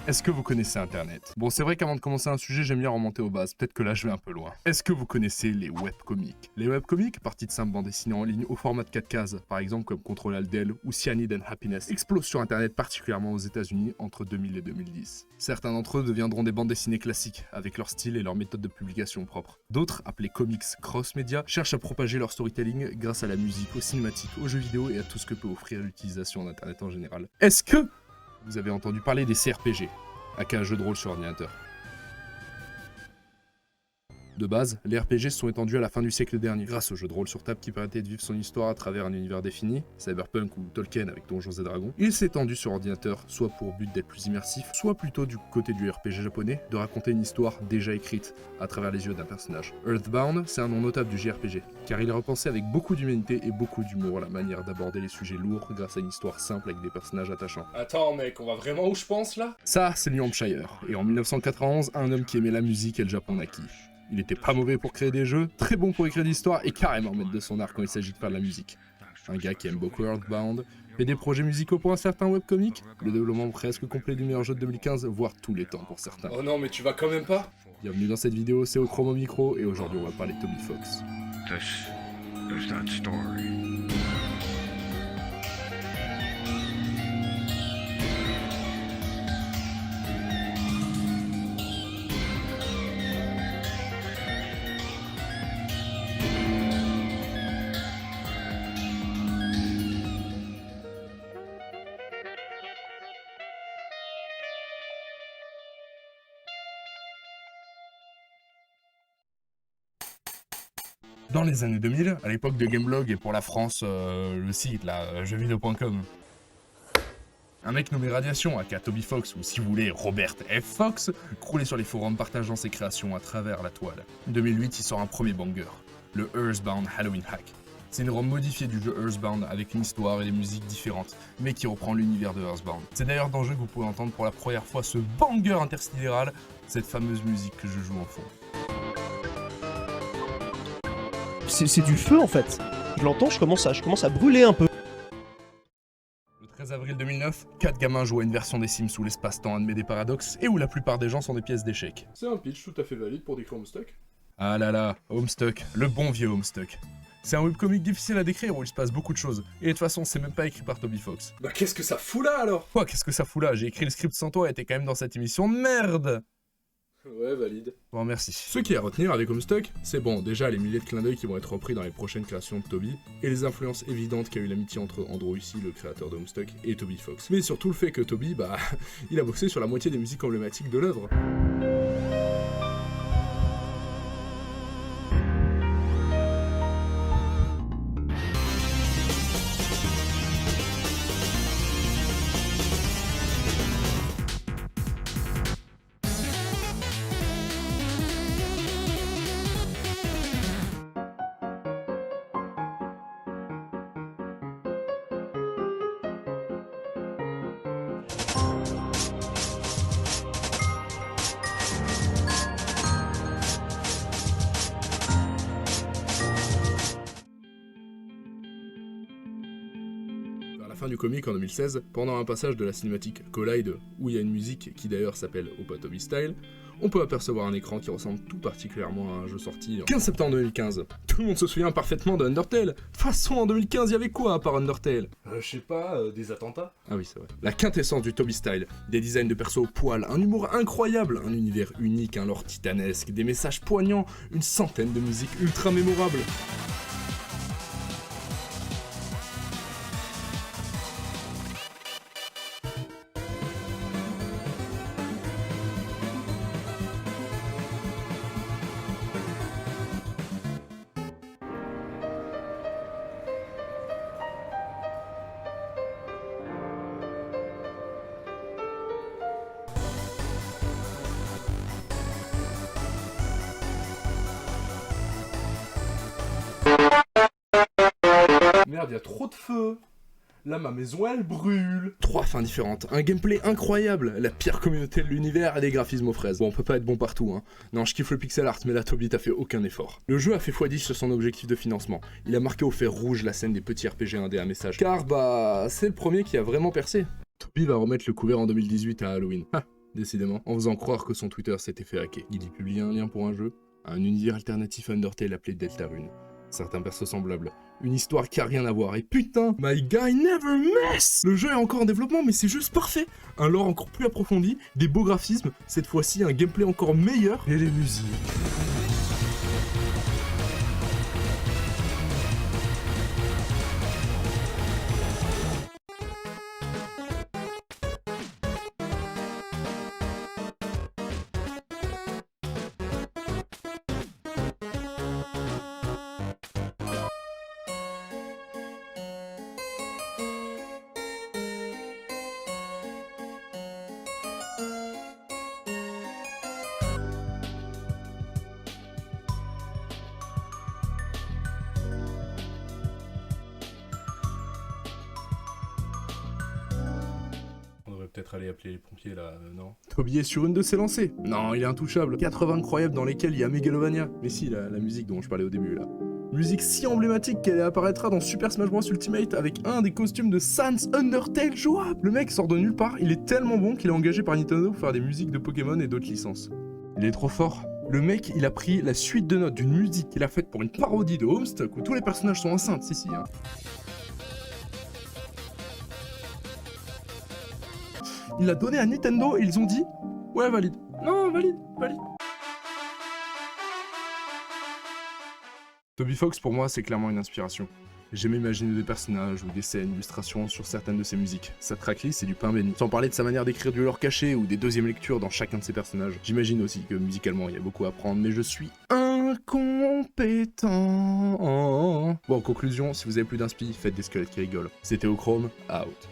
Est-ce que vous connaissez Internet? Bon, c'est vrai qu'avant de commencer un sujet, j'aime bien remonter aux bases, peut-être que là je vais un peu loin. Est-ce que vous connaissez les webcomics? Les webcomics, partie de simples bandes dessinées en ligne au format de 4 cases, par exemple comme Control Alt Del ou Cyanide and Happiness, explosent sur Internet, particulièrement aux États-Unis entre 2000 et 2010. Certains d'entre eux deviendront des bandes dessinées classiques, avec leur style et leur méthode de publication propre. D'autres, appelés comics cross-média, cherchent à propager leur storytelling grâce à la musique, aux cinématiques, aux jeux vidéo et à tout ce que peut offrir l'utilisation d'Internet en général. Est-ce que vous avez entendu parler des CRPG, aka jeux de rôle sur ordinateur? De base, les RPG se sont étendus à la fin du siècle dernier, grâce aux jeux de rôle sur table qui permettaient de vivre son histoire à travers un univers défini, Cyberpunk ou Tolkien avec Donjons et Dragons. Il s'est étendu sur ordinateur, soit pour but d'être plus immersif, soit plutôt du côté du RPG japonais, de raconter une histoire déjà écrite à travers les yeux d'un personnage. Earthbound, c'est un nom notable du JRPG, car il est repensé avec beaucoup d'humanité et beaucoup d'humour la manière d'aborder les sujets lourds grâce à une histoire simple avec des personnages attachants. Attends mec, on va vraiment où je pense là? Ça, c'est New Hampshire, et en 1991, un homme qui aimait la musique et le Japon naquit. Il était pas mauvais pour créer des jeux, très bon pour écrire l'histoire et carrément maître de son art quand il s'agit de faire de la musique. Un gars qui aime beaucoup Earthbound, fait des projets musicaux pour un certain webcomic, le développement presque complet du meilleur jeu de 2015, voire tous les temps pour certains. Oh non mais tu vas quand même pas? Bienvenue dans cette vidéo, c'est Ochrome au micro et aujourd'hui on va parler de Toby Fox. This is that story. Dans les années 2000, à l'époque de Gameblog et pour la France, le site là, jeuxvideo.com, un mec nommé Radiation, aka Toby Fox, ou si vous voulez Robert F. Fox, croulait sur les forums partageant ses créations à travers la toile. En 2008, il sort un premier banger, le Earthbound Halloween Hack. C'est une ROM modifiée du jeu Earthbound avec une histoire et des musiques différentes, mais qui reprend l'univers de Earthbound. C'est d'ailleurs dans le jeu que vous pouvez entendre pour la première fois ce banger intersidéral, cette fameuse musique que je joue en fond. C'est du feu en fait. Je l'entends, je commence à brûler un peu. Le 13 avril 2009, 4 gamins jouent à une version des Sims où l'espace-temps admet des paradoxes et où la plupart des gens sont des pièces d'échecs. C'est un pitch tout à fait valide pour décrire Homestuck. Ah là là, Homestuck, le bon vieux Homestuck. C'est un webcomic difficile à décrire où il se passe beaucoup de choses. Et de toute façon, c'est même pas écrit par Toby Fox. Bah qu'est-ce que ça fout là alors? Quoi, qu'est-ce que ça fout là? J'ai écrit le script sans toi et t'es quand même dans cette émission de merde! Ouais, valide. Bon, merci. Ce qui est à retenir avec Homestuck, c'est bon, déjà les milliers de clins d'œil qui vont être repris dans les prochaines créations de Toby, et les influences évidentes qu'a eu l'amitié entre Andrew Hussey, le créateur de Homestuck, et Toby Fox. Mais surtout le fait que Toby, bah, il a bossé sur la moitié des musiques emblématiques de l'œuvre. Du comic en 2016, pendant un passage de la cinématique Collide, où il y a une musique qui d'ailleurs s'appelle Opa Toby Style, on peut apercevoir un écran qui ressemble tout particulièrement à un jeu sorti en 15 septembre 2015. Tout le monde se souvient parfaitement de Undertale. De toute façon, en 2015, il y avait quoi à part Undertale? Je sais pas, des attentats? Ah oui, c'est vrai. La quintessence du Toby Style, des designs de perso au poil, un humour incroyable, un univers unique, un lore titanesque, des messages poignants, une centaine de musiques ultra mémorables. Merde, y a trop de feu. Là, ma maison, elle brûle. 3 fins différentes, un gameplay incroyable, la pire communauté de l'univers et des graphismes aux fraises. Bon, on peut pas être bon partout, hein. Non, je kiffe le pixel art, mais là, Toby t'as fait aucun effort. Le jeu a fait x10 sur son objectif de financement. Il a marqué au fer rouge la scène des petits RPG indés à message. Car, bah, c'est le premier qui a vraiment percé. Toby va remettre le couvert en 2018 à Halloween. décidément, en faisant croire que son Twitter s'était fait hacker. Il y publie un lien pour un jeu, un univers alternatif à Undertale appelé Deltarune. Certains persos semblables, une histoire qui a rien à voir, et putain, my guy never miss. Le jeu est encore en développement, mais c'est juste parfait. Un lore encore plus approfondi, des beaux graphismes, cette fois-ci un gameplay encore meilleur, et les musiques. Peut-être aller appeler les pompiers là, non? Toby est sur une de ses lancées. Non, il est intouchable. 80 incroyables dans lesquels il y a Megalovania. Mais si, la musique dont je parlais au début là. Musique si emblématique qu'elle apparaîtra dans Super Smash Bros Ultimate avec un des costumes de Sans Undertale jouable. Le mec sort de nulle part, il est tellement bon qu'il est engagé par Nintendo pour faire des musiques de Pokémon et d'autres licences. Il est trop fort. Le mec, il a pris la suite de notes d'une musique qu'il a faite pour une parodie de Homestuck où tous les personnages sont enceintes, si, hein. Il l'a donné à Nintendo et ils ont dit « Ouais, valide. Non, valide, valide. » Toby Fox, pour moi, c'est clairement une inspiration. J'aime imaginer des personnages ou des scènes, illustrations sur certaines de ses musiques. Sa tracklist, c'est du pain béni. Sans parler de sa manière d'écrire du lore caché ou des deuxièmes lectures dans chacun de ses personnages. J'imagine aussi que musicalement, il y a beaucoup à apprendre, mais je suis incompétent. Bon, en conclusion, si vous avez plus d'inspi, faites des squelettes qui rigolent. C'était Ochrome, out.